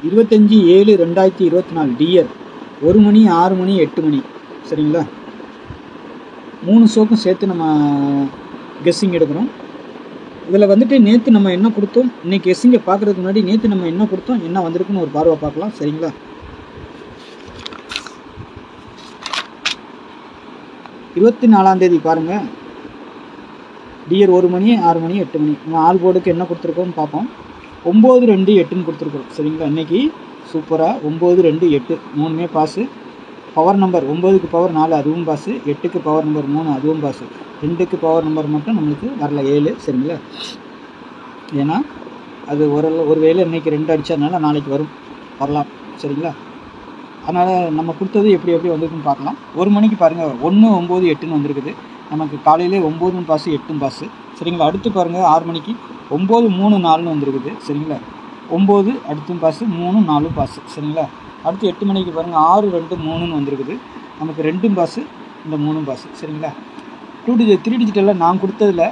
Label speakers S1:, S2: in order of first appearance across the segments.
S1: 25/7/2024 dear 1 மணி 6 மணி 8 மணி சரிங்களா. 3 ஷோக்கும் சேர்த்து நம்ம கெஸ்ஸிங் எடுக்கிறோம். இதில் வந்துட்டு நேற்று நம்ம என்ன கொடுத்தோம், இன்றைக்கி கெஸ்ஸிங்கை பார்க்குறதுக்கு முன்னாடி நேற்று நம்ம என்ன கொடுத்தோம், என்ன வந்திருக்குன்னு ஒரு பார்வை பார்க்கலாம் சரிங்களா. 24ஆம் தேதி பாருங்கள், டியர் 1 மணி 6 மணி 8 மணி நம்ம ஆல் போர்டுக்கு என்ன கொடுத்துருக்கோம்னு பார்ப்போம். 9 2 8ன்னு கொடுத்துருக்கோம் சரிங்களா. இன்றைக்கி சூப்பராக 9 2 8 மூணுமே பாஸு. பவர் நம்பர் 9க்கு பவர் 4 அதுவும் பாஸு, 8க்கு பவர் நம்பர் 3 அதுவும் பாஸு, 2க்கு பவர் நம்பர் மட்டும் நம்மளுக்கு வரல 7 சரிங்களா. ஏன்னா அது ஒரு வேளை இன்றைக்கி 2 அடித்ததுனால நாளைக்கு வரலாம் சரிங்களா. அதனால் நம்ம கொடுத்தது எப்படி வந்திருக்குன்னு பார்க்கலாம். 1 மணிக்கு பாருங்கள் 1 9 8ன்னு வந்திருக்குது. நமக்கு காலையிலே 9ம் பாஸு 8ம் பாஸு சரிங்களா. அடுத்து பாருங்கள் 6 மணிக்கு 9 3 4ன்னு வந்திருக்குது சரிங்களா. 9 அடுத்தும் பாஸு 3 4 பாஸு சரிங்களா. அடுத்து 8 மணிக்கு பாருங்கள் 6 2 3ன்னு வந்திருக்குது. நமக்கு 2ம் பாஸு இந்த 3ம் பாஸு சரிங்களா. 3 டிஜிட்டலில் நான் கொடுத்ததில்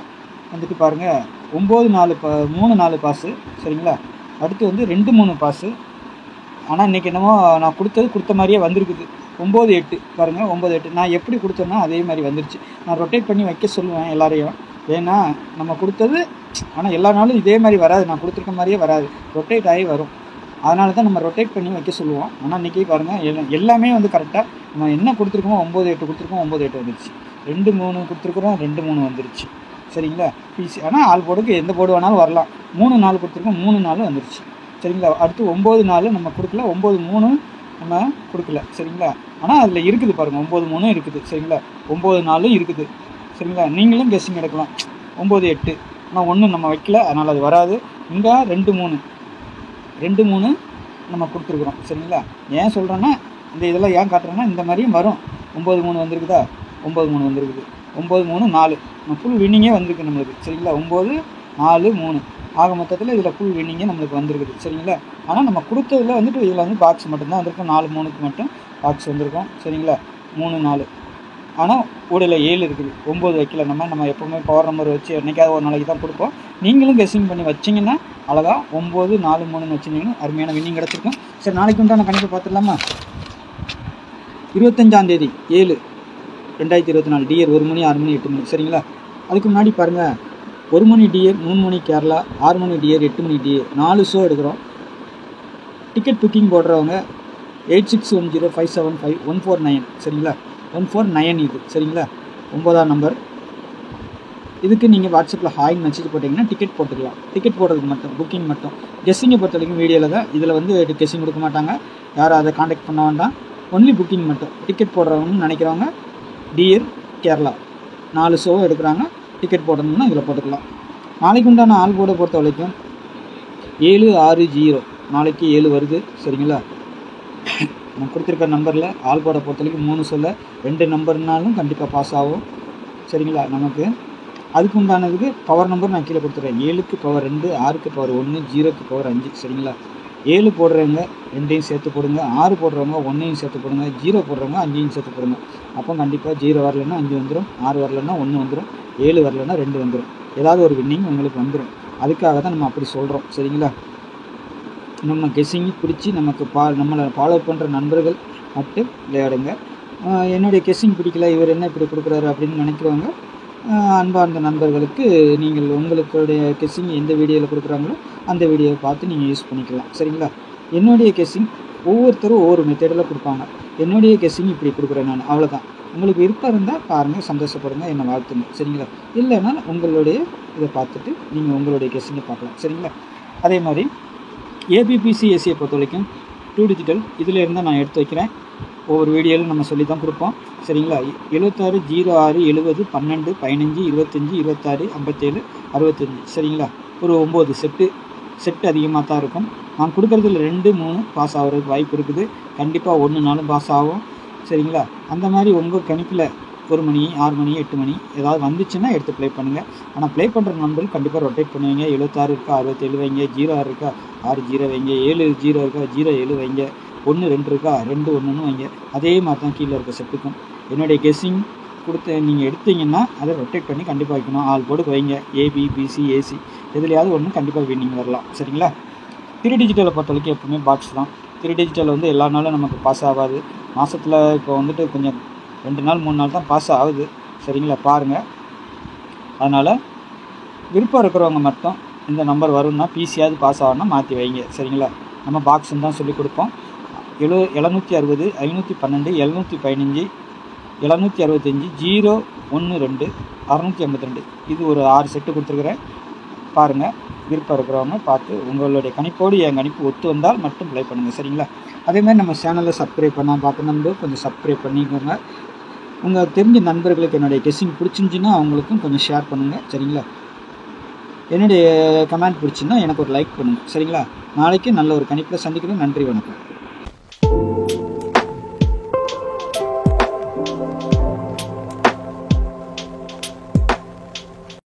S1: வந்துட்டு பாருங்கள் 9 4 3 4 பாஸு சரிங்களா. அடுத்து வந்து 2 3 பாஸு. ஆனால் இன்றைக்கி என்னமோ நான் கொடுத்த மாதிரியே வந்திருக்குது. 9 8 பாருங்கள் 9 8 நான் எப்படி கொடுத்தேன்னா அதே மாதிரி வந்துருச்சு. நான் ரொட்டேட் பண்ணி வைக்க சொல்லுவேன் எல்லாரையும். ஏன்னா நம்ம கொடுத்தது ஆனால் எல்லா நாளும் இதே மாதிரி வராது, நான் கொடுத்துருக்க மாதிரியே வராது, ரொட்டேட் ஆகி வரும். அதனால தான் நம்ம ரொட்டேட் பண்ணி வைக்க சொல்லுவோம். ஆனால் இன்றைக்கி பாருங்கள் எல்லாமே வந்து கரெக்டாக நம்ம என்ன கொடுத்துருக்கோமோ 9 8 கொடுத்துருக்கோம், 9 8 வந்துருச்சு. 2 3 கொடுத்துருக்குறோம், 2 3 வந்துருச்சு சரிங்களா. பிசி ஆனால் ஆல் போர்டுக்கு எந்த போர்டு வேணாலும் வரலாம். 3 4 கொடுத்துருக்கோம், 3 4 வந்துருச்சு சரிங்களா. அடுத்து 9 4 நம்ம கொடுக்கல, 9 3 நம்ம கொடுக்கல சரிங்களா. ஆனால் அதில் இருக்குது பாருங்கள் 9 3 இருக்குது சரிங்களா, 9 4 இருக்குது சரிங்களா. நீங்களும் கெஸ்ஸிங் எடுக்கலாம் 9 8. ஆனால் 1 நம்ம வைக்கல, அதனால் அது வராது. இங்கே 2 3 நம்ம கொடுத்துருக்குறோம் சரிங்களா. ஏன் சொல்கிறேன்னா இந்த இதெல்லாம் ஏன் காட்டுறேன்னா இந்த மாதிரியும் வரும். 9 3 வந்திருக்குதா, 9 3 வந்திருக்குது, 9 3 4 ஃபுல் வின்னிங்கே வந்திருக்கு நம்மளுக்கு சரிங்களா. 9 4 3 ஆக மொத்தத்தில் இதில் ஃபுல் வின்னிங்கே நம்மளுக்கு வந்திருக்குது சரிங்களா. ஆனால் நம்ம கொடுத்ததில் வந்துட்டு இதில் வந்து பாக்ஸ் மட்டும்தான் வந்திருக்கும். 4 3க்கு மட்டும் பாக்ஸ் வந்திருக்கும் சரிங்களா. 3 4 ஆனால் ஓடியில் 7 இருக்குது, 9 வைக்கல. நம்ம எப்போவுமே பவர் நம்பர் வச்சு என்றைக்காவது ஒரு நாளைக்கு தான் கொடுப்போம். நீங்களும் கெஸ்ஸிங் பண்ணி வச்சிங்கன்னா அழகாக 9 4 3ன்னு வச்சுருந்தீங்கன்னா அருமையான வின்னிங் கிடச்சிருக்கும். சரி, நாளைக்கு உண்டான கணிப்பை பார்த்துடலாமா. 25ஆம் தேதி 7/2024 டியர் 1 மணி 6 மணி 8 மணி சரிங்களா. அதுக்கு முன்னாடி பாருங்கள் 1 மணி டியர் 3 மணி கேரளா, 6 மணி டியர் 8 மணி டியர் 4 ஷோ எடுக்கிறோம். டிக்கெட் புக்கிங் போடுறவங்க 8610575149 சரிங்களா. 149 இது சரிங்களா, 9ஆம் நம்பர். இதுக்கு நீங்கள் வாட்ஸ்அப்பில் ஹாய்னு மெசேஜ் போட்டிங்கன்னா டிக்கெட் போட்டுக்கலாம். டிக்கெட் போடுறதுக்கு மட்டும், புக்கிங் மட்டும். கெஸ்ஸிங்கை பொறுத்த வரைக்கும் வீடியோவில் தான், இதில் வந்து கெஸ்ஸிங் கொடுக்க மாட்டாங்க, யாரும் அதை காண்டாக்ட் பண்ண வேண்டாம். ஒன்லி புக்கிங் மட்டும். டிக்கெட் போடுறவங்கன்னு நினைக்கிறவங்க டியர் கேரளா 4 ஷோவும் எடுக்கிறாங்க, டிக்கெட் போடணும்னா இதில் போட்டுக்கலாம். நாளைக்கு உண்டான ஆல் போர்டை பொறுத்த வரைக்கும் 7 6 0 நாளைக்கு 7 வருது சரிங்களா. நம்ம கொடுத்துருக்க நம்பரில் ஆல் போர்டை பொறுத்த வரைக்கும் 3 சொல்ல 2 நம்பர்னாலும் கண்டிப்பாக பாஸ் ஆகும் சரிங்களா. நமக்கு அதுக்கு உண்டானதுக்கு பவர் நம்பர் நான் கீழே கொடுத்துட்றேன். 7க்கு பவர் 2, 6க்கு பவர் 1, 0க்கு பவர் 5 சரிங்களா. 7 போடுறவங்க 2ஐயும் சேர்த்து போடுங்க, 6 போடுறவங்க 1ஐயும் சேர்த்து போடுங்க, 0 போடுறவங்க 5ஐயும் சேர்த்து போடுங்க. அப்போ கண்டிப்பாக 0 வரலைன்னா 5 வந்துடும், 6 வரலைன்னா 1 வந்துடும், 7 வரலைன்னா 2 வந்துடும். ஏதாவது ஒரு வின்னிங் உங்களுக்கு வந்துடும். அதுக்காக தான் நம்ம அப்படி சொல்கிறோம் சரிங்களா. நம்ம கெஸ்ஸிங் பிடிச்சி நமக்கு நம்மளை ஃபாலோ பண்ணுற நண்பர்கள் மட்டும் விளையாடுங்க. என்னுடைய கெஸ்ஸிங் பிடிக்கல, இவர் என்ன இப்படி கொடுக்குறாரு அப்படின்னு நினைக்கிறவங்க அன்பார்ந்த நண்பர்களுக்கு நீங்கள் உங்களுடைய கெஸ்ஸிங் எந்த வீடியோவில் கொடுக்குறாங்களோ அந்த வீடியோவை பார்த்து நீங்கள் யூஸ் பண்ணிக்கலாம் சரிங்களா. என்னுடைய கெஸ்ஸிங் ஒவ்வொருத்தரும் ஒவ்வொரு மெத்தடில் கொடுப்பாங்க. என்னுடைய கெஸ்ஸிங் இப்படி கொடுக்குறேன் நான், அவ்வளோதான். உங்களுக்கு விருப்பம் இருந்தால் பாருங்கள், சந்தோஷப்படுங்க, என்னை வாழ்த்துங்க சரிங்களா. இல்லைன்னா உங்களுடைய இதை பார்த்துட்டு நீங்கள் உங்களுடைய கெஸ்ஸிங்கை பார்க்கலாம் சரிங்களா. அதே மாதிரி ஏபிபிசிஎஸ்சியை பொறுத்த வரைக்கும் 2 டிஜிட்டல் இதில் இருந்தால் நான் எடுத்து வைக்கிறேன். ஒவ்வொரு வீடியோவில் நம்ம சொல்லி தான் கொடுப்போம் சரிங்களா. 76 06 70 12 15 25 26 57 65 சரிங்களா. ஒரு 9 செட்டு அதிகமாக தான் இருக்கும். நான் கொடுக்குறதுல 2 3 பாஸ் ஆகிறதுக்கு வாய்ப்பு இருக்குது. கண்டிப்பாக 1 4 பாஸ் ஆகும் சரிங்களா. அந்த மாதிரி உங்கள் கணிப்பில் 1 மணி 6 மணி 8 மணி ஏதாவது வந்துச்சுன்னா எடுத்து ப்ளே பண்ணுங்கள். ஆனால் ப்ளே பண்ணுற நம்பர் கண்டிப்பாக ரொட்டேட் பண்ணுவீங்க. 76 இருக்கா 67 வைங்க, 06 இருக்கா 6 0 வைங்க, 7 0 இருக்கா 0 7 வைங்க, 1 2 இருக்கா 2 1ன்னு வைங்க. அதே மாதிரி தான் கீழே இருக்க செட்டுக்கும். என்னுடைய கெஸ்ஸிங் கொடுத்து நீங்கள் எடுத்தீங்கன்னா அதை ரொட்டேட் பண்ணி கண்டிப்பாக வைக்கணும். ஆல் போர்டுக்கு வைங்க. ஏபி பிசி ஏசி எதுலையாவது ஒன்று கண்டிப்பாக வின்னிங் வரலாம் சரிங்களா. 3 டிஜிட்டலை பொறுத்த வரைக்கும் எப்பவுமே பாக்ஸ் தான். 3 டிஜிட்டல் வந்து எல்லா நாளும் நமக்கு பாஸ் ஆகாது. மாதத்தில் இப்போ வந்துட்டு கொஞ்சம் 2 நாள் 3 நாள் தான் பாஸ் ஆகுது. சரிங்களா, பாருங்கள். அதனால் விருப்பம் இருக்கிறவங்க மட்டும் இந்த நம்பர் வரும்னா பிசியாவது பாஸ் ஆகணும்னா மாற்றி வைங்க. சரிங்களா, நம்ம பாக்ஸுன்னு தான் சொல்லிக் கொடுப்போம். 760 512 715 765 012 682 இது ஒரு 6 செட்டு கொடுத்துருக்குறேன். பாருங்கள், விருப்பம் இருக்கிறவங்க பார்த்து உங்களுடைய கணிப்போடு என் கணிப்பு ஒத்து வந்தால் மட்டும் ப்ளே பண்ணுங்கள். சரிங்களா, அதேமாதிரி நம்ம சேனலை சப்ஸ்கிரைப் பண்ணால் பார்க்க நண்பர் கொஞ்சம் சப்ஸ்கிரைப் பண்ணிக்கோங்க. உங்கள் தெரிஞ்ச நண்பர்களுக்கு என்னுடைய கெஸ்ஸிங் பிடிச்சிருந்துச்சின்னா அவங்களுக்கும் கொஞ்சம் ஷேர் பண்ணுங்கள். சரிங்களா, என்னுடைய கமெண்ட் பிடிச்சின்னா எனக்கு ஒரு லைக் பண்ணுங்கள். சரிங்களா, நாளைக்கு நல்ல ஒரு கணிப்பில் சந்திக்கிறேன். நன்றி, வணக்கம்.